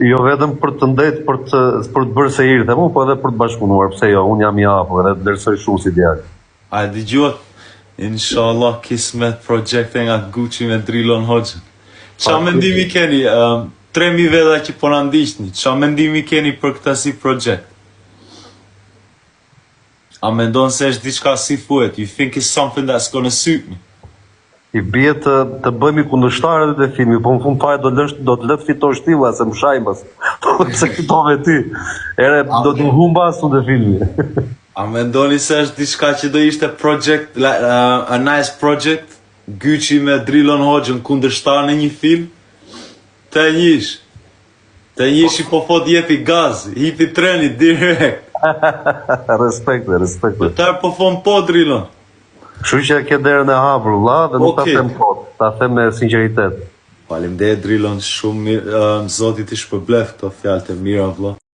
Jo vetëm për të ndetë, për të bërë se irë, po edhe për të bashkëpunuar, pse jo, unë jam i hapur edhe të vlerësoj shumë si djalë. A e dëgjuat? Inshallah kismet projekte nga Gucci me Drillon Hoxhën. Qa mendimi keni? 3.000 veda që po na ndiqni, qa mendimi keni për këta si projekt? A mendon se është diçka si thuhet? You think it's something that's gonna suit me? I bie të bëjmë kundërshtarë edhe të filmi, po në fund fare do të lëtë fitosh ti, se më shajmbas. Se fitove ti. Ere, do të humbas të filmi. A mendoni se është diçka që do ishte project, a nice project? Gucci me Drillon Hoxhën kundërshtar në një film? Të njish i po fot jepi gaz, hipi treni direkt. Respekte. Të tërë po fon po Drillon. Kështu që ke derën e hapur, vlla, dhe nuk ta them kot, ta them me sinqeritet. Faleminderit Drillon, shumë mirë, Zoti t'i shpërbleft këto fjalë të mira, vëlla.